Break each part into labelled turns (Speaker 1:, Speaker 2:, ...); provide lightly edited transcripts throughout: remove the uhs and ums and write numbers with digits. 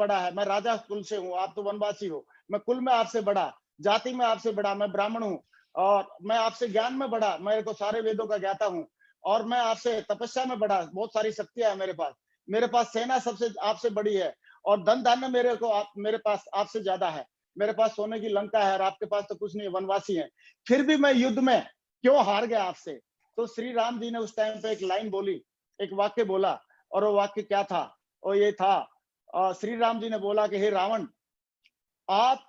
Speaker 1: बड़ा है, मैं राजा कुल से हूँ, आप तो वनवासी हो, मैं कुल में आपसे बड़ा, जाति में आपसे बड़ा, मैं ब्राह्मण हूँ, और मैं आपसे ज्ञान में बड़ा, मेरे को सारे वेदों का ज्ञाता हूँ, और मैं आपसे तपस्या में बड़ा, बहुत सारी शक्तियां है मेरे पास सेना सबसे आपसे बड़ी है, और धन धान्य मेरे पास आपसे ज्यादा है, मेरे पास सोने की लंका है और आपके पास तो कुछ नहीं, वनवासी है, फिर भी मैं युद्ध में क्यों हार गया आपसे? तो श्री राम जी ने उस टाइम पे एक लाइन बोली, एक वाक्य बोला, और वो वाक्य क्या था? और ये था, श्री राम जी ने बोला कि हे रावण, आप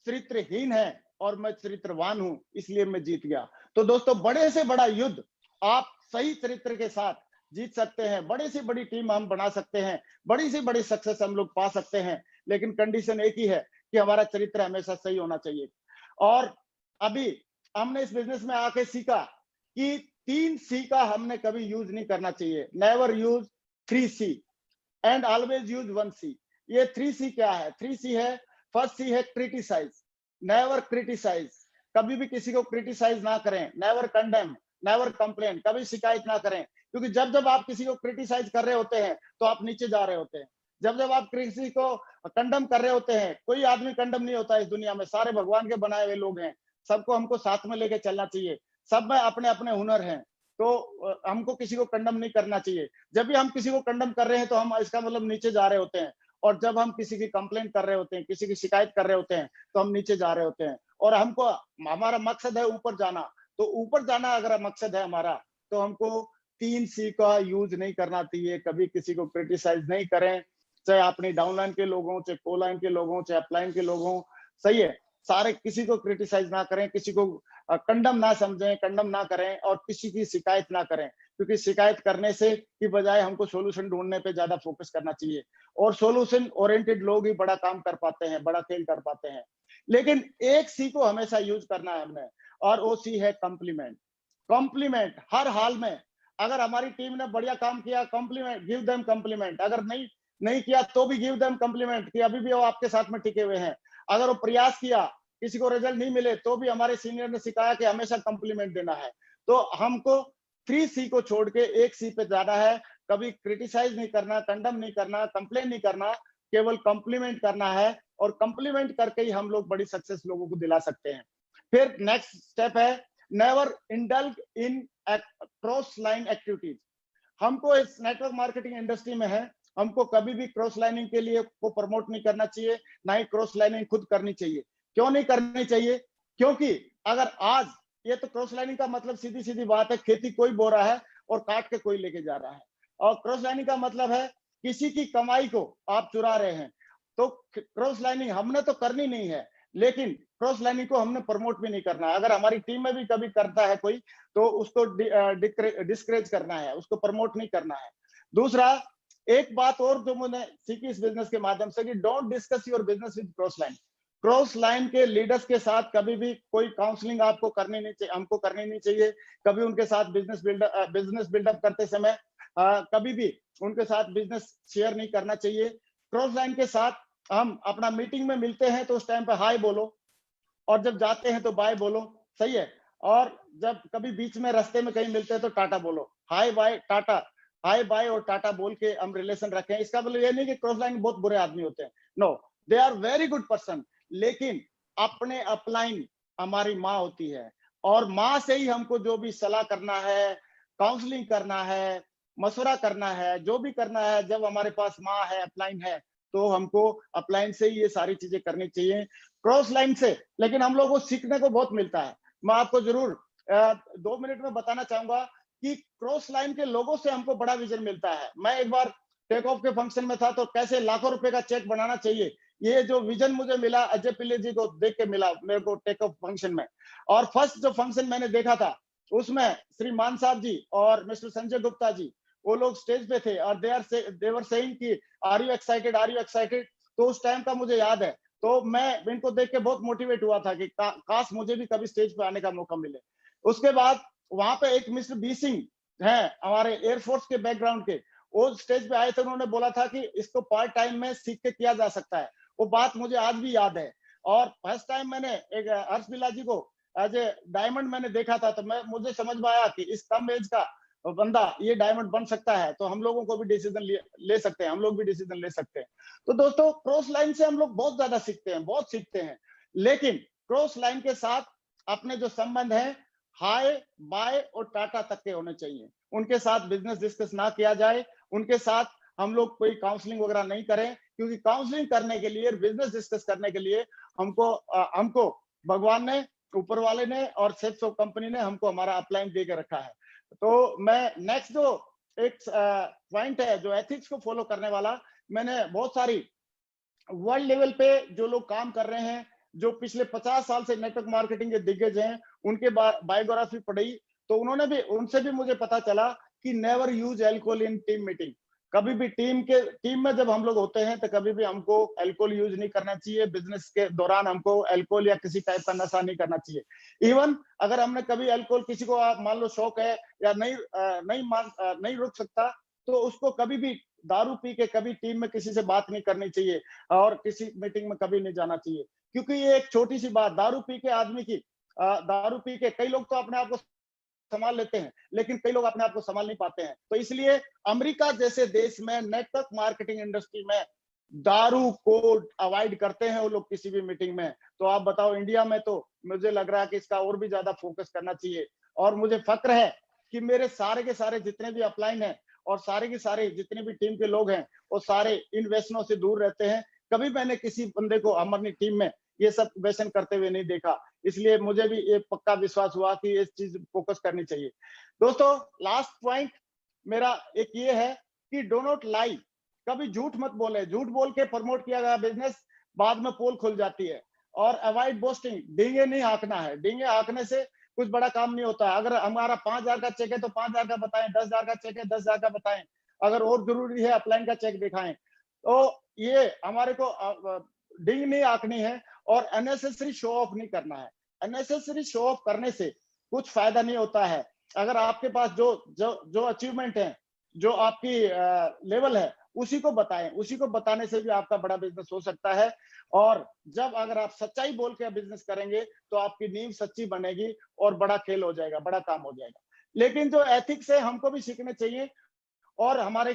Speaker 1: चरित्रहीन है और मैं चरित्रवान हूं, इसलिए मैं जीत गया। तो दोस्तों, बड़े से बड़ा युद्ध आप सही चरित्र के साथ जीत सकते हैं, बड़ी से बड़ी टीम हम बना सकते हैं, बड़ी से बड़ी सक्सेस हम लोग पा सकते हैं, लेकिन कंडीशन एक ही है कि हमारा चरित्र हमेशा सही होना चाहिए। और अभी हमने इस बिजनेस में आके सीखा कि 3 C का हमने कभी यूज नहीं करना चाहिए। Never use 3 C and always use 1 C। ये 3 C क्या है? 3 C है, फर्स्ट C है क्रिटिसाइज, नेवर क्रिटिसाइज, कभी भी किसी को क्रिटिसाइज ना करें, नेवर कंडेम, नेवर कंप्लेन, कभी शिकायत ना करें, क्योंकि जब जब आप किसी को क्रिटिसाइज कर रहे होते हैं तो आप नीचे जा रहे होते हैं। जब जब आप किसी को कंडम कर रहे होते हैं, कोई आदमी कंडम नहीं होता इस दुनिया में, सारे भगवान के बनाए हुए लोग हैं, सबको हमको साथ में लेके चलना चाहिए, सब में अपने अपने हुनर हैं, तो हमको किसी को कंडम नहीं करना चाहिए। जब भी हम किसी को कंडम कर रहे हैं तो हम इसका मतलब नीचे जा रहे होते हैं, और जब हम किसी की कंप्लेंट कर रहे होते हैं, किसी की शिकायत कर रहे होते हैं, तो हम नीचे जा रहे होते हैं। और हमको, हमारा मकसद है ऊपर जाना, तो ऊपर जाना अगर मकसद है हमारा, तो हमको 3 C का यूज नहीं करना चाहिए, कभी किसी को क्रिटिसाइज नहीं करें, चाहे अपनी डाउनलाइन के लोग हों, चाहे कोलाइन के लोग हों, चाहे अपलाइन के लोग हों, सही है, सारे किसी को क्रिटिसाइज ना करें, किसी को कंडम ना समझें, कंडम ना करें, और किसी की शिकायत ना करें, क्योंकि शिकायत करने से की बजाय हमको सोल्यूशन ढूंढने पे ज्यादा फोकस करना चाहिए, और सोल्यूशन ओरिएंटेड लोग ही बड़ा काम कर पाते हैं, बड़ा खेल कर पाते हैं। लेकिन एक C को हमेशा यूज करना है हमने, और वो C है कॉम्प्लीमेंट। कॉम्प्लीमेंट हर हाल में, अगर हमारी टीम ने बढ़िया काम किया, कॉम्प्लीमेंट, गिव देम कॉम्प्लीमेंट, अगर नहीं नहीं किया तो भी गिव देम कॉम्प्लीमेंट कि अभी भी वो आपके साथ में टिके हुए हैं। अगर वो प्रयास किया, किसी को रिजल्ट नहीं मिले, तो भी हमारे सीनियर ने सिखाया कि हमेशा कॉम्प्लीमेंट देना है। तो हमको 3 C को छोड़ के 1 C पे ज्यादा है, कभी क्रिटिसाइज नहीं करना, कंडम नहीं करना, कंप्लेन नहीं करना, केवल कॉम्प्लीमेंट करना है, और कॉम्प्लीमेंट करके ही हम लोग बड़ी सक्सेस लोगों को दिला सकते हैं। फिर नेक्स्ट स्टेप है, never indulge in cross line activities. हमको इस नेटवर्क मार्केटिंग इंडस्ट्री में है, हमको कभी भी क्रॉस लाइनिंग के लिए को प्रमोट नहीं करना चाहिए, ना ही क्रॉस लाइनिंग खुद करनी चाहिए। क्यों नहीं करनी चाहिए? क्योंकि अगर आज, ये तो क्रॉस लाइनिंग का मतलब सीधी सीधी बात है, खेती कोई बो रहा है और काट के कोई लेके जा रहा है, और क्रॉस लाइनिंग का मतलब है किसी की कमाई को आप चुरा रहे हैं। तो क्रॉस लाइनिंग हमने तो करनी नहीं है, लेकिन क्रॉस लाइनिंग को हमने प्रमोट भी नहीं करना है। अगर हमारी टीम में भी कभी करता है कोई, तो उसको डिस्करेज करना है, उसको प्रमोट नहीं करना है। दूसरा, एक बात और जो मैंने सीखी इस बिजनेस के माध्यम से, कि don't discuss your business with cross line. Cross line के लीडर्स के साथ कभी भी कोई काउंसलिंग आपको करनी नहीं चाहिए, हमको करनी नहीं चाहिए। कभी उनके साथ बिजनेस बिल्डअप करते समय कभी भी उनके साथ बिजनेस शेयर नहीं करना चाहिए। क्रॉस लाइन के साथ हम अपना मीटिंग में मिलते हैं तो उस टाइम पे हाय बोलो, और जब जाते हैं तो बाय बोलो, सही है। और जब कभी बीच में रास्ते में कहीं मिलते हैं तो टाटा बोलो, hi bye tata, hi bye और टाटा बोल के हम रिलेशन रखें। इसका मतलब ये नहीं कि क्रॉस लाइन बहुत बुरे आदमी होते हैं, no, they are very good person, लेकिन अपने अपलाइन हमारी माँ होती है, और माँ से ही हमको जो भी सलाह करना है, काउंसलिंग करना है, मशवरा करना है, जो भी करना है, जब हमारे पास माँ है, अपलाइन है, तो हमको अपलाइन से ही ये सारी चीजें करनी चाहिए, क्रॉस लाइन से। लेकिन हम लोगों को सीखने को बहुत मिलता है। मैं आपको जरूर 2 मिनट में बताना चाहूंगा कि क्रॉस लाइन के लोगों से हमको बड़ा विजन मिलता है। मैं एक बार टेक ऑफ के फंक्शन में था, तो कैसे लाखों रुपए का चेक बनाना चाहिए, ये जो विजन मुझे मिला अजय पिल्ले जी को देख के मिला मेरे को टेक ऑफ फंक्शन में। और फर्स्ट जो फंक्शन मैंने देखा था, उसमें श्री मान साहब जी और मिस्टर संजय गुप्ता जी, वो लोग स्टेज पे थे, और देवर सेइंग कि are you excited, are you excited. तो उस टाइम का मुझे याद है, तो मैं इनको देख के बहुत मोटिवेट हुआ था कि काश मुझे भी कभी स्टेज पे आने का मौका मिले। उसके बाद वहां पे एक मिस्टर बी सिंह हैं, हमारे एयरफोर्स के बैकग्राउंड के, वो स्टेज पे आए थे, उन्होंने बोला था कि इसको पार्ट टाइम में सीख के किया जा सकता है। वो बात मुझे आज भी याद है। और फर्स्ट टाइम मैंने एक हर्ष बिल्ला जी को एज ए डायमंड मैंने देखा था, तो मुझे समझ में आया कि इस कम एज का बंदा ये डायमंड बन सकता है, तो हम लोगों को भी डिसीजन ले सकते हैं, हम लोग भी डिसीजन ले सकते हैं। तो दोस्तों, क्रॉस लाइन से हम लोग बहुत ज्यादा सीखते हैं, बहुत सीखते हैं, लेकिन क्रॉस लाइन के साथ अपने जो संबंध है, हाय, बाय और टाटा तक के होने चाहिए। उनके साथ बिजनेस डिस्कस ना किया जाए, उनके साथ हम लोग कोई काउंसलिंग वगैरह नहीं करें, क्योंकि काउंसलिंग करने के लिए, बिजनेस डिस्कस करने के लिए हमको भगवान ने, ऊपर वाले ने और सेफ्स ऑफ कंपनी ने हमको हमारा अपलाइन दे के रखा है। तो मैं नेक्स्ट जो एक पॉइंट है जो एथिक्स को फॉलो करने वाला, मैंने बहुत सारी वर्ल्ड लेवल पे जो लोग काम कर रहे हैं, जो पिछले 50 साल से नेटवर्क मार्केटिंग के दिग्गज हैं, उनके बायोग्राफी पढ़ी, तो उनसे भी मुझे पता चला कि नेवर यूज अल्कोहल इन टीम मीटिंग। कभी भी टीम में जब हम लोग होते हैं तो कभी भी हमको अल्कोहल यूज नहीं करना चाहिए। बिजनेस के दौरान हमको अल्कोहल या किसी टाइप का नशा नहीं करना चाहिए। इवन अगर हमने कभी अल्कोहल, किसी को मान लो शौक है या नहीं रुक सकता, तो उसको कभी भी दारू पी के कभी टीम में किसी से बात नहीं करनी चाहिए और किसी मीटिंग में कभी नहीं जाना चाहिए, क्योंकि ये एक छोटी सी बात, दारू पी के आदमी की दारू पी के कई लोग तो अपने आप को संभाल लेते हैं, लेकिन कई लोग अपने आप को संभाल नहीं पाते हैं। तो इसलिए अमेरिका जैसे देश में नेटवर्क मार्केटिंग इंडस्ट्री में दारू को अवॉइड करते हैं वो लोग किसी भी मीटिंग में। तो आप बताओ, इंडिया में तो मुझे लग रहा है कि इसका और भी ज्यादा फोकस करना चाहिए। और मुझे फक्र है कि मेरे सारे के सारे जितने भी अपलाइन हैं और सारे के सारे जितने भी टीम के लोग हैं, वो सारे इन व्यसनों से दूर रहते हैं। कभी मैंने किसी बंदे को हमारी टीम में ये सब व्यसन करते हुए नहीं देखा। इसलिए मुझे भी ये पक्का विश्वास हुआ कि इस चीज फोकस करनी चाहिए। दोस्तों, लास्ट पॉइंट मेरा एक ये है कि डो नॉट लाई। कभी झूठ मत बोले। झूठ बोल के प्रमोट किया गया बिजनेस बाद में पोल खुल जाती है। और अवॉइड बोस्टिंग, डींगे नहीं हाँकना है। डींगे हाँकने से कुछ बड़ा काम नहीं होता। अगर हमारा 5,000 का चेक है तो 5,000 का बताएं, 10,000 का चेक है 10,000 का बताएं, अगर और जरूरी है अपलाइन का चेक दिखाएं। तो ये हमारे को डिंग नहीं आंकनी है और अननेसेसरी शो ऑफ नहीं करना है। अननेसेसरी शो ऑफ करने से कुछ फायदा नहीं होता है। अगर आपके पास जो अचीवमेंट है, जो आपकी लेवल है, उसी को बताएं। उसी को बताने से भी आपका बड़ा बिजनेस हो सकता है। और जब अगर आप सच्चाई बोल के बिजनेस करेंगे तो आपकी नींव सच्ची बनेगी और बड़ा खेल हो जाएगा, बड़ा काम हो जाएगा। लेकिन जो एथिक्स है हमको भी सीखने चाहिए और हमारे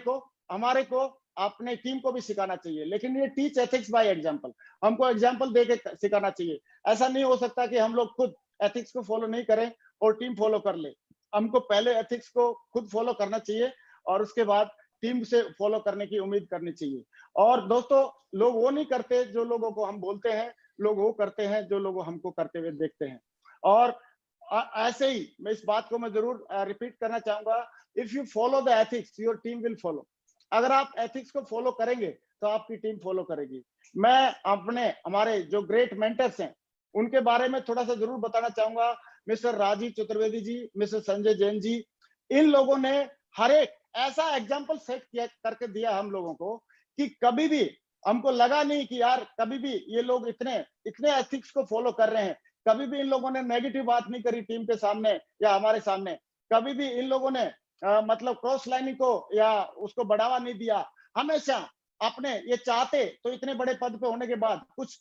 Speaker 1: को अपने टीम को भी सिखाना चाहिए। लेकिन ये टीच एथिक्स बाय एग्जांपल, हमको एग्जांपल देके सिखाना चाहिए। ऐसा नहीं हो सकता कि हम लोग खुद एथिक्स को फॉलो नहीं करें और टीम फॉलो कर ले। हमको पहले एथिक्स को खुद फॉलो करना चाहिए और उसके बाद टीम से फॉलो करने की उम्मीद करनी चाहिए। और दोस्तों, लोग वो नहीं करते जो लोगों को हम बोलते हैं, लोग वो करते हैं जो लोग हमको करते हुए देखते हैं। और ऐसे ही मैं इस बात को मैं जरूर रिपीट करना चाहूंगा, if you follow the ethics your team will follow. अगर आप एथिक्स को फॉलो करेंगे तो आपकी टीम फॉलो करेगी। मैं हमारे जो ग्रेट मेंटर्स हैं उनके बारे में थोड़ा सा जरूर बताना चाहूंगा। मिस्टर राजीव चतुर्वेदी जी, मिस्टर संजय जैन जी, इन लोगों ने हर एक ऐसा एग्जाम्पल सेट किया करके दिया हम लोगों को कि कभी भी हमको लगा नहीं कि यार कभी भी ये लोग इतने एथिक्स को फॉलो कर रहे हैं। कभी भी इन लोगों ने नेगेटिव बात नहीं करी टीम के सामने या हमारे सामने। कभी भी इन लोगों ने मतलब क्रॉस लाइनिंग को या उसको बढ़ावा नहीं दिया। हमेशा अपने ये चाहते तो इतने बड़े पद पे होने के बाद कुछ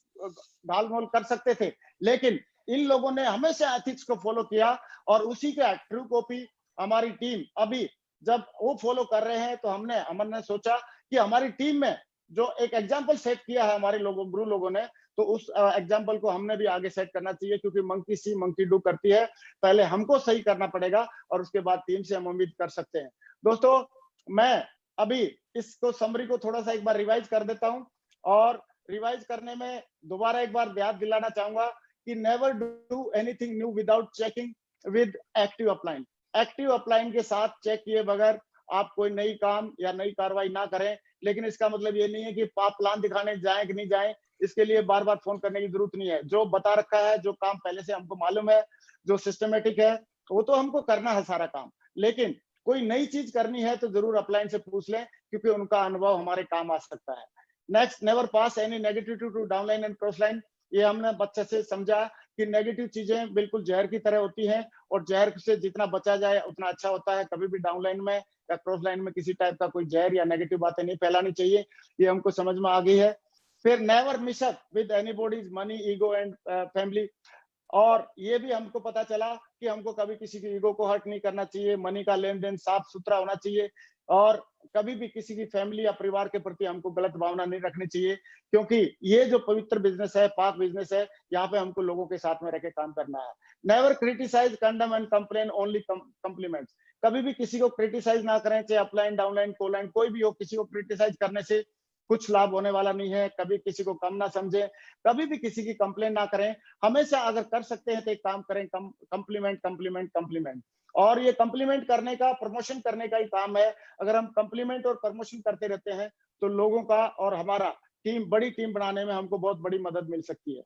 Speaker 1: ढाल मोल कर सकते थे, लेकिन इन लोगों ने हमेशा एथिक्स को फॉलो किया और उसी का ट्रू कॉपी हमारी टीम अभी जब वो फॉलो कर रहे हैं तो हमने सोचा कि हमारी टीम में जो एक एग्जाम्पल सेट किया है हमारे गुरु लोगों ने, तो उस एग्जाम्पल को हमने भी आगे सेट करना चाहिए। क्योंकि मंकी सी मंकी डू करती है, पहले हमको सही करना पड़ेगा और उसके बाद टीम से हम उम्मीद कर सकते हैं। दोस्तों, मैं अभी इसको समरी को थोड़ा सा एक बार रिवाइज कर देता हूं और रिवाइज करने में दोबारा एक बार याद दिलाना चाहूंगा कि never do anything new without checking with active upline. Active upline के साथ चेक किए बगैर आप कोई नई काम या नई कार्रवाई ना करें। लेकिन इसका मतलब ये नहीं है कि आप प्लान दिखाने जाएं कि नहीं जाएं, इसके लिए बार बार फोन करने की जरूरत नहीं है। जो बता रखा है, जो काम पहले से हमको मालूम है, जो सिस्टमेटिक है, वो तो हमको करना है सारा काम। लेकिन कोई नई चीज करनी है तो जरूर अपलाइन से पूछ लें, क्योंकि उनका अनुभव हमारे काम आ सकता है। Next, never pass any negativity to downline and cross line. ये हमने बच्चे से समझा कि नेगेटिव चीजें बिल्कुल जहर की तरह होती हैं और जहर से जितना बचा जाए उतना अच्छा होता है। कभी भी डाउनलाइन में या क्रॉस लाइन में किसी टाइप का कोई जहर या नेगेटिव बातें नहीं फैलानी चाहिए। ये हमको समझ में आ गई है। फिर never mix up with anybody's money, ego and family. और ये भी हमको पता चला कि हमको कभी किसी की ईगो को हर्ट नहीं करना चाहिए, मनी का लेन देन साफ सुथरा होना चाहिए, और कभी भी किसी की फैमिली या परिवार के प्रति हमको गलत भावना नहीं रखनी चाहिए, क्योंकि ये जो पवित्र बिजनेस है, पाक बिजनेस है, यहाँ पे हमको लोगों के साथ में रह के काम करना है। Never criticise, condemn and complain, only compliments. कभी भी किसी को क्रिटिसाइज ना करें, चाहे अपलाइन, डाउनलाइन, कोलाइन, कोई भी हो। किसी को क्रिटिसाइज करने से कुछ लाभ होने वाला नहीं है। कभी किसी को कम ना समझें, कभी भी किसी की कंप्लेन ना करें। हमेशा अगर कर सकते हैं तो एक काम करें, कंप्लीमेंट, कंप्लीमेंट, कंप्लीमेंट। और ये कंप्लीमेंट करने का, प्रमोशन करने का ही काम है। अगर हम कंप्लीमेंट और प्रमोशन करते रहते हैं तो लोगों का और हमारा टीम, बड़ी टीम बनाने में हमको बहुत बड़ी मदद मिल सकती है।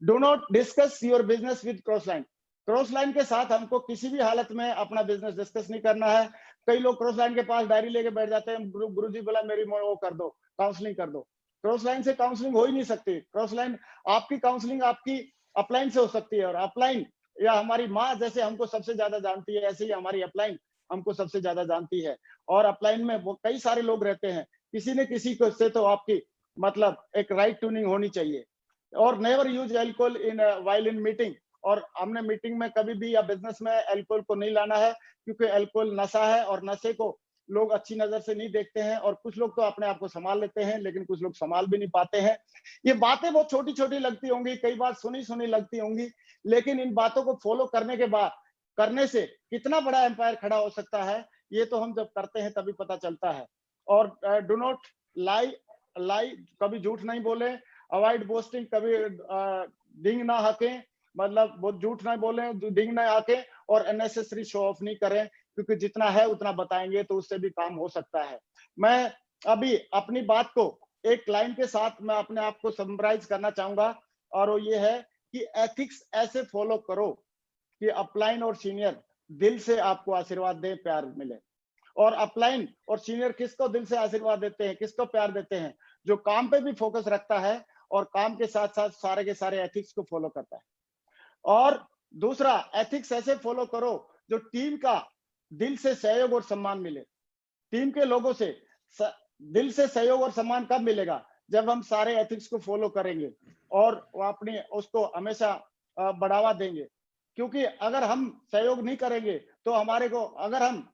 Speaker 1: Do not discuss your business with cross line. Cross line के साथ हमको किसी भी हालत में अपना बिजनेस डिस्कस नहीं करना है। कई लोग क्रॉस लाइन के पास डायरी लेके बैठ जाते हैं, गुरुजी बोला मेरी वो कर दो, काउंसलिंग कर दो। क्रॉस लाइन से काउंसलिंग हो ही नहीं सकती। क्रॉस लाइन, आपकी काउंसलिंग आपकी अपलाइन से हो सकती है, और अपलाइन या हमारी माँ जैसे हमको सबसे ज्यादा जानती है, ऐसे ही हमारी अपलाइन हमको सबसे ज्यादा जानती है। और अपलाइन में वो कई सारे लोग रहते हैं, किसी न किसी को से तो आपकी मतलब एक राइट ट्यूनिंग होनी चाहिए। और never use alcohol in while in meeting. और हमने मीटिंग में कभी भी या बिजनेस में एल्कोहल को नहीं लाना है, क्योंकि एल्कोहल नशा है, और नशे को लोग अच्छी नजर से नहीं देखते हैं। और कुछ लोग तो अपने आप को संभाल लेते हैं, लेकिन कुछ लोग संभाल भी नहीं पाते हैं। ये बातें बहुत छोटी छोटी लगती होंगी, कई बार सुनी सुनी लगती होंगी, लेकिन इन बातों को फॉलो करने के बाद, करने से कितना बड़ा एम्पायर खड़ा हो सकता है, ये तो हम जब करते हैं तभी पता चलता है। और डू नॉट लाई, लाई, कभी झूठ नहीं बोले। अवॉइड बोस्टिंग, कभी डिंग ना हके, मतलब बहुत झूठ ना बोले, डिंग ना हके। और अननेसेसरी शो ऑफ नहीं करें, क्योंकि जितना है उतना बताएंगे तो उससे भी काम हो सकता है। मैं अभी अपनी बात को एक लाइन के साथ मैं अपने आप को समराइज करना चाहूंगा, और वो ये है कि एथिक्स ऐसे फॉलो करो कि अपलाइन और सीनियर दिल से आपको आशीर्वाद दे, प्यार मिले। और अपलाइन और सीनियर किसको दिल से आशीर्वाद देते हैं, किसको प्यार देते हैं? जो काम पे भी फोकस रखता है और काम के साथ साथ सारे के सारे एथिक्स को फॉलो करता है। और दूसरा, एथिक्स ऐसे फॉलो करो जो टीम का दिल से सहयोग और सम्मान मिले। टीम के लोगों से दिल से सहयोग और सम्मान कब मिलेगा? जब हम सारे एथिक्स को फॉलो करेंगे और अपने उसको हमेशा बढ़ावा देंगे। क्योंकि अगर हम सहयोग नहीं करेंगे तो हमारे को, अगर हम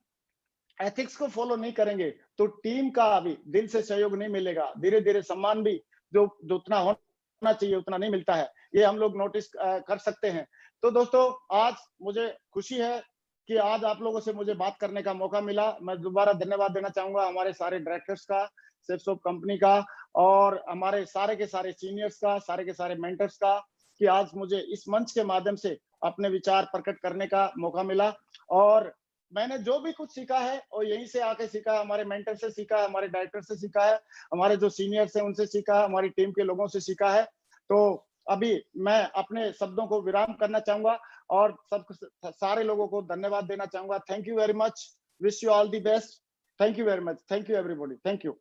Speaker 1: एथिक्स को फॉलो नहीं करेंगे तो टीम का भी दिल से सहयोग नहीं मिलेगा। धीरे धीरे सम्मान भी जो जो उतना होना चाहिए उतना नहीं मिलता है, ये हम लोग नोटिस कर सकते हैं। तो दोस्तों, आज मुझे खुशी है कि आज आप लोगों से मुझे बात करने का मौका मिला। मैं दोबारा धन्यवाद देना चाहूंगा हमारे सारे डायरेक्टर्स का, सेफ्सॉप कंपनी का, और हमारे सारे के सारे सीनियर्स का, सारे के सारे मेंटर्स का, कि आज मुझे इस मंच के माध्यम से अपने विचार प्रकट करने का मौका मिला। और मैंने जो भी कुछ सीखा है और यहीं से आके सीखा है, हमारे मेंटर से सीखा है, हमारे डायरेक्टर से सीखा है, हमारे जो सीनियर्स हैं उनसे सीखा है, हमारी टीम के लोगों से सीखा है। तो अभी मैं अपने शब्दों को विराम करना चाहूंगा और सब सारे लोगों को धन्यवाद देना चाहूंगा। Thank you very much, wish you all the best. Thank you very much, thank you everybody, thank you.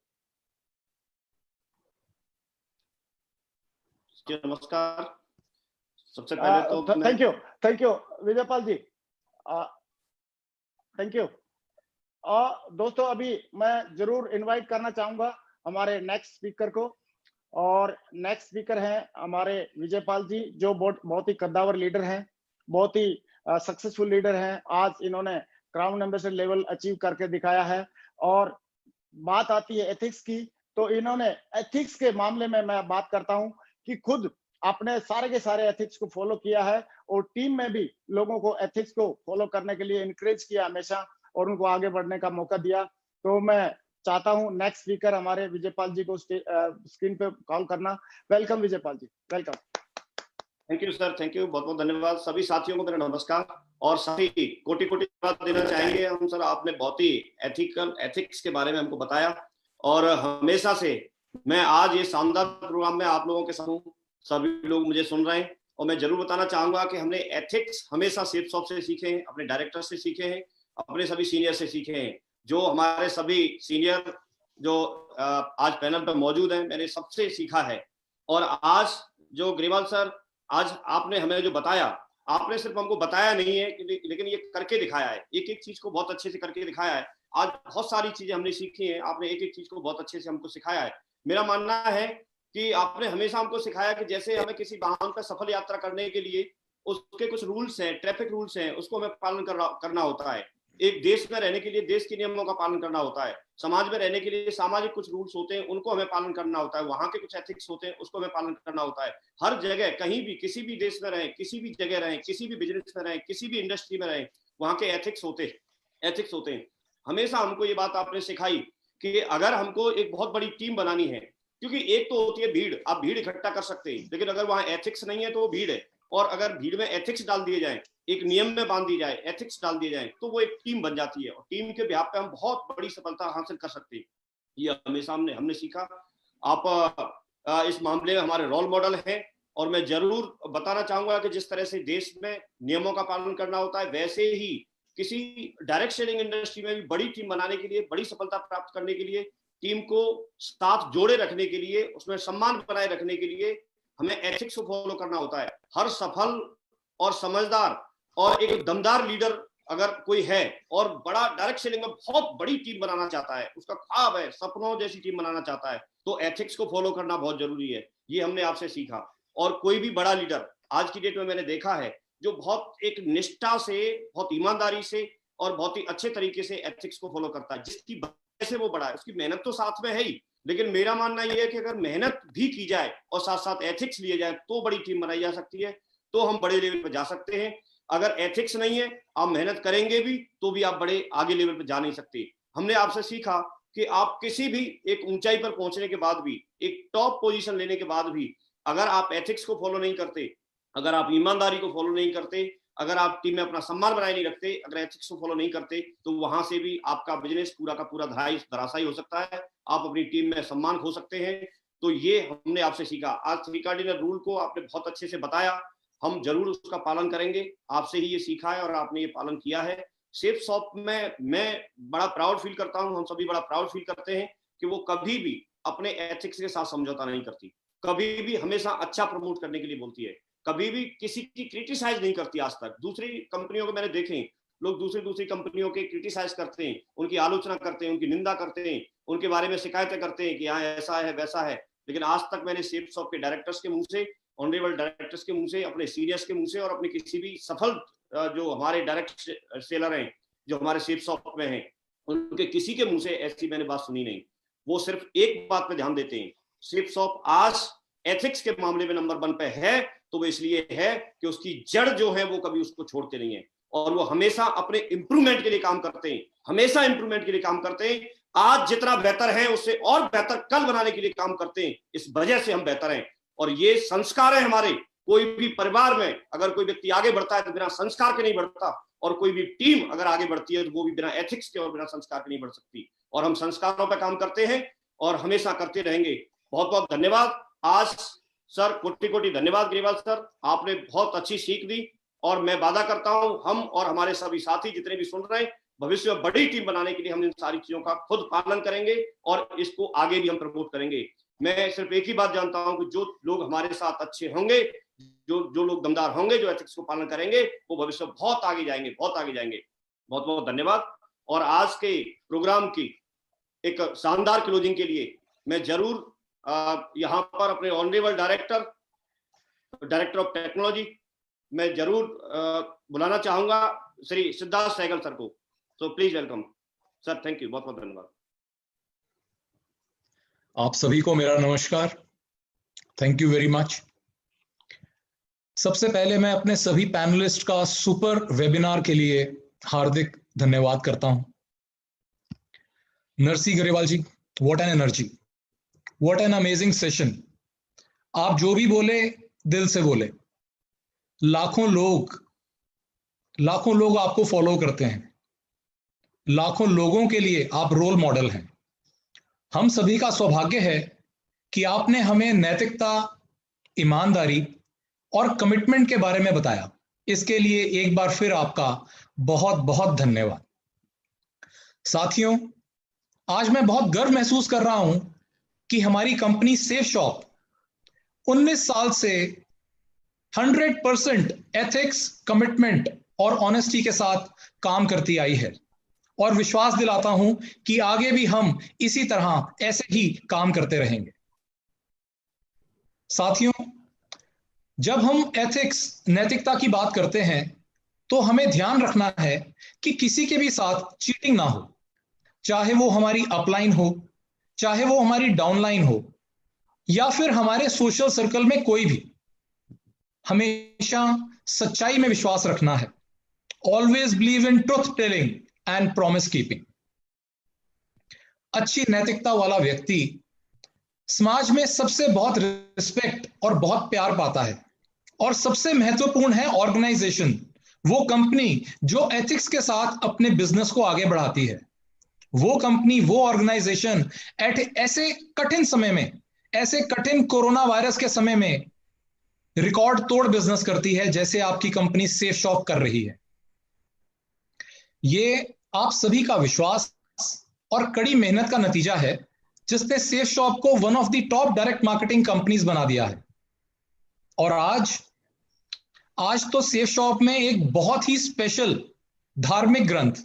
Speaker 2: नमस्कार। सबसे पहले तो
Speaker 1: thank you Vijaypal ji, thank you. दोस्तों, अभी मैं जरूर इनवाइट करना चाहूंगा हमारे नेक्स्ट स्पीकर को। और नेक्स्ट स्पीकर हैं हमारे विजयपाल जी, जो बहुत ही कद्दावर लीडर हैं, बहुत ही सक्सेसफुल लीडर हैं। आज इन्होंने क्राउन एम्बेसडर लेवल अचीव करके दिखाया है। और बात आती है एथिक्स की, तो इन्होंने एथिक्स के मामले में मैं बात करता हूं कि खुद आपने सारे के सारे एथिक्स को फॉलो किया है, और टीम में भी लोगों को एथिक्स को फॉलो करने के लिए इनकरेज किया हमेशा, और उनको आगे बढ़ने का मौका दिया। तो मैं चाहता हूं नेक्स्ट स्पीकर हमारे विजयपाल जी को स्क्रीन पे कॉल करना। Welcome Vijaypal ji, welcome.
Speaker 2: Thank you sir, thank you, बहुत बहुत धन्यवाद। सभी साथियों को मेरा नमस्कार, और सभी कोटि कोटि धन्यवाद देना चाहेंगे हम सर। आपने बहुत ही एथिक्स के बारे में हमको बताया, और हमेशा से मैं आज ये शानदार प्रोग्राम में आप लोगों के साथ हूँ। सभी लोग मुझे सुन रहे हैं, और मैं जरूर बताना चाहूंगा कि हमने एथिक्स हमेशा सेफ्सॉप से सीखे हैं, अपने डायरेक्टर से सीखे हैं, अपने सभी सीनियर से सीखे हैं। जो हमारे सभी सीनियर जो आज पैनल पर मौजूद हैं, मैंने सबसे सीखा है। और आज जो ग्रेवाल सर, आज आपने हमें जो बताया, आपने सिर्फ हमको बताया नहीं है, लेकिन ये करके दिखाया है। एक एक चीज को बहुत अच्छे से करके दिखाया है। आज बहुत सारी चीजें हमने सीखी हैं, आपने एक एक चीज को बहुत अच्छे से हमको सिखाया है। मेरा मानना है कि आपने हमेशा हमको सिखाया कि जैसे हमें किसी वाहन पर सफल यात्रा करने के लिए उसके कुछ रूल्स हैं, ट्रैफिक रूल्स हैं, उसको हमें पालन करना होता है। एक देश में रहने के लिए देश के नियमों का पालन करना होता है। समाज में रहने के लिए सामाजिक कुछ रूल्स होते हैं, उनको हमें पालन करना होता है। वहां के कुछ एथिक्स होते हैं, उसको हमें पालन करना होता है। हर जगह, कहीं भी, किसी भी देश में रहें, किसी भी जगह रहें, किसी भी बिजनेस में रहें, किसी भी इंडस्ट्री में रहें, वहां के एथिक्स होते हैं। हमेशा हमको ये बात आपने सिखाई कि अगर हमको एक बहुत बड़ी टीम बनानी है, क्योंकि एक तो होती है भीड़, आप भीड़ इकट्ठा कर सकते हैं, लेकिन अगर वहां एथिक्स नहीं है तो वो भीड़ है। और अगर भीड़ में एथिक्स डाल दिए जाए, एक नियम में बांध दी जाए, एथिक्स डाल दिए जाए, तो वो एक टीम बन जाती है और टीम के बिहाफ पे हम बहुत बड़ी सफलता हासिल कर सकते हैं। ये हमेशा हमने सीखा। आप इस मामले में हमारे रोल मॉडल हैं और मैं जरूर बताना चाहूंगा कि जिस तरह से देश में नियमों का पालन करना होता है, वैसे ही किसी डायरेक्ट सेलिंग इंडस्ट्री में भी बड़ी टीम बनाने के लिए, बड़ी सफलता प्राप्त करने के लिए, टीम को साथ जोड़े रखने के लिए, उसमें सम्मान बनाए रखने के लिए हमें एथिक्स को फॉलो करना होता है। हर सफल और समझदार और एक दमदार लीडर अगर कोई है और बड़ा डायरेक्ट सेलिंग में बहुत बड़ी टीम बनाना चाहता है, उसका ख्वाब है, सपनों जैसी टीम बनाना चाहता है, तो एथिक्स को फॉलो करना बहुत जरूरी है। ये हमने आपसे सीखा। और कोई भी बड़ा लीडर आज की डेट में मैंने देखा है जो बहुत एक निष्ठा से, बहुत ईमानदारी से और बहुत ही अच्छे तरीके से एथिक्स को फॉलो करता है। जिसकी वजह से वो बड़ा है, उसकी मेहनत तो साथ में है ही, लेकिन मेरा मानना यह है कि अगर मेहनत भी की जाए और साथ साथ एथिक्स लिए जाए तो बड़ी टीम बनाई जा सकती है, तो हम बड़े लेवल पर जा सकते हैं। अगर एथिक्स नहीं है, आप मेहनत करेंगे भी तो भी आप बड़े आगे लेवल पर जा नहीं सकते। हमने आपसे सीखा कि आप किसी भी एक ऊंचाई पर पहुंचने के बाद भी, एक टॉप पोजीशन लेने के बाद भी, अगर आप एथिक्स को फॉलो नहीं करते, अगर आप ईमानदारी को फॉलो नहीं करते, अगर आप टीम में अपना सम्मान बनाए नहीं रखते, अगर एथिक्स को फॉलो नहीं करते, तो वहां से भी आपका बिजनेस पूरा का पूरा धराशायी हो सकता है। आप अपनी टीम में सम्मान खो सकते हैं। तो ये हमने आपसे सीखा। आज 3 कार्डिनल रूल को आपने बहुत अच्छे से बताया, हम जरूर उसका पालन करेंगे। आपसे ही ये सीखा है और आपने ये पालन किया है। सेफ शॉप में मैं बड़ा प्राउड फील करता हूं, हम सभी बड़ा प्राउड फील करते हैं कि वो कभी भी अपने एथिक्स के साथ समझौता नहीं करती, कभी भी हमेशा अच्छा प्रमोट करने के लिए बोलती है, कभी भी किसी की क्रिटिसाइज नहीं करती आज तक। दूसरी कंपनियों को मैंने देखे, लोग दूसरी कंपनियों के क्रिटिसाइज करते हैं, उनकी आलोचना करते हैं, उनकी निंदा करते हैं, उनके बारे में शिकायतें करते हैं कि यहाँ ऐसा है वैसा है, लेकिन आज तक मैंने सेफ शॉप के डायरेक्टर्स के मुंह से, ऑनरेबल डायरेक्टर्स के मुंह से, अपने सीनियर्स के मुंह से और अपने किसी भी सफल जो हमारे डायरेक्ट सेलर हैं, जो हमारे सेफ शॉप में हैं, उनके किसी के मुंह से ऐसी मैंने बात सुनी नहीं। वो सिर्फ एक बात पे ध्यान देते हैं, सेफ शॉप आज एथिक्स के मामले में नंबर 1 पे है, तो वो इसलिए है कि उसकी जड़ जो है वो कभी उसको छोड़ते नहीं है और वो हमेशा अपने इंप्रूवमेंट के लिए काम करते हैं, हमेशा इंप्रूवमेंट के लिए काम करते हैं। आज जितना बेहतर है उससे और बेहतर कल बनाने के लिए काम करते हैं। इस वजह से हम बेहतर हैं और ये संस्कार है हमारे। कोई भी परिवार में अगर कोई व्यक्ति आगे बढ़ता है तो बिना संस्कार के नहीं बढ़ता, और कोई भी टीम अगर आगे बढ़ती है तो वो भी बिना एथिक्स के और बिना संस्कार के नहीं बढ़ सकती। और हम संस्कारों पर काम करते हैं और हमेशा करते रहेंगे। बहुत बहुत धन्यवाद। आज सर कोटि कोटि धन्यवाद ग्रेवाल सर, आपने बहुत अच्छी सीख दी और मैं वादा करता हूं हम और हमारे सभी साथी जितने भी सुन रहे हैं, भविष्य में बड़ी टीम बनाने के लिए हम इन सारी चीजों का खुद पालन करेंगे और इसको आगे भी हम प्रमोट करेंगे। मैं सिर्फ एक ही बात जानता हूं कि जो लोग हमारे साथ अच्छे होंगे, जो लोग दमदार होंगे, जो एथिक्स को पालन करेंगे, वो भविष्य में बहुत आगे जाएंगे, बहुत आगे जाएंगे। बहुत बहुत धन्यवाद। और आज के प्रोग्राम की एक शानदार क्लोजिंग के लिए मैं जरूर यहाँ पर अपने ऑनरेबल डायरेक्टर ऑफ टेक्नोलॉजी मैं जरूर बुलाना चाहूंगा श्री सिद्धार्थ सहगल सर को। So please welcome sir. Thank you, बहुत बहुत धन्यवाद।
Speaker 3: आप सभी को मेरा नमस्कार। Thank you very much. सबसे पहले मैं अपने सभी पैनलिस्ट का सुपर वेबिनार के लिए हार्दिक धन्यवाद करता हूं। Narsi Grewal ji, what an energy, what an amazing session. आप जो भी बोले दिल से बोले। लाखों लोग आपको फॉलो करते हैं, लाखों लोगों के लिए आप रोल मॉडल हैं। हम सभी का सौभाग्य है कि आपने हमें नैतिकता, ईमानदारी और कमिटमेंट के बारे में बताया। इसके लिए एक बार फिर आपका बहुत बहुत धन्यवाद। साथियों, आज मैं बहुत गर्व महसूस कर रहा हूं कि हमारी कंपनी सेफ शॉप 19 साल से 100% एथिक्स, कमिटमेंट और ऑनेस्टी के साथ काम करती आई है और विश्वास दिलाता हूं कि आगे भी हम इसी तरह ऐसे ही काम करते रहेंगे। साथियों, जब हम एथिक्स, नैतिकता की बात करते हैं तो हमें ध्यान रखना है कि किसी के भी साथ चीटिंग ना हो, चाहे वो हमारी अपलाइन हो, चाहे वो हमारी डाउनलाइन हो, या फिर हमारे सोशल सर्कल में कोई भी। हमेशा सच्चाई में विश्वास रखना है। Always believe in truth telling and promise keeping. अच्छी नैतिकता वाला व्यक्ति समाज में सबसे बहुत रिस्पेक्ट और बहुत प्यार पाता है। और सबसे महत्वपूर्ण है ऑर्गेनाइजेशन, वो कंपनी जो एथिक्स के साथ अपने बिजनेस को आगे बढ़ाती है। वो कंपनी, वो ऑर्गेनाइजेशन ऐसे कठिन समय में, ऐसे कठिन कोरोना वायरस के समय में रिकॉर्ड तोड़ बिजनेस करती है, जैसे आपकी कंपनी सेफ शॉप कर रही है। ये आप सभी का विश्वास और कड़ी मेहनत का नतीजा है, जिसने सेफ शॉप को one of the top direct marketing companies बना दिया है। और आज तो सेफ शॉप में एक बहुत ही स्पेशल धार्मिक ग्रंथ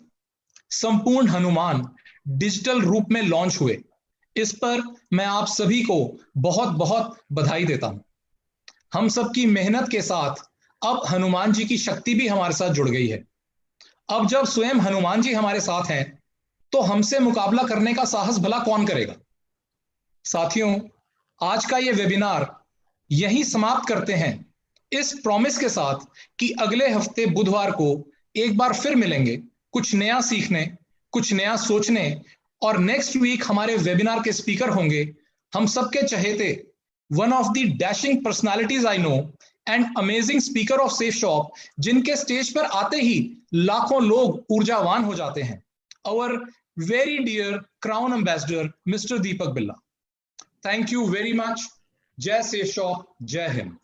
Speaker 3: संपूर्ण हनुमान डिजिटल रूप में लॉन्च हुए। इस पर मैं आप सभी को बहुत बहुत बधाई देता हूं। हम सबकी मेहनत के साथ अब हनुमान जी की शक्ति भी हमारे साथ जुड़ गई है। अब जब स्वयं हनुमान जी हमारे साथ हैं तो हमसे मुकाबला करने का साहस भला कौन करेगा। साथियों, आज का ये वेबिनार यहीं समाप्त करते हैं, इस प्रॉमिस के साथ कि अगले हफ्ते बुधवार को एक बार फिर मिलेंगे, कुछ नया सीखने, कुछ नया सोचने। और नेक्स्ट वीक हमारे वेबिनार के स्पीकर होंगे हम सबके चहेते, one of the dashing personalities I know and amazing speaker of Safe Shop, जिनके स्टेज पर आते ही लाखों लोग ऊर्जावान हो जाते हैं। Our very dear crown ambassador mister Deepak Billa. Thank you very much. जय सेफ शॉप, जय हिंद।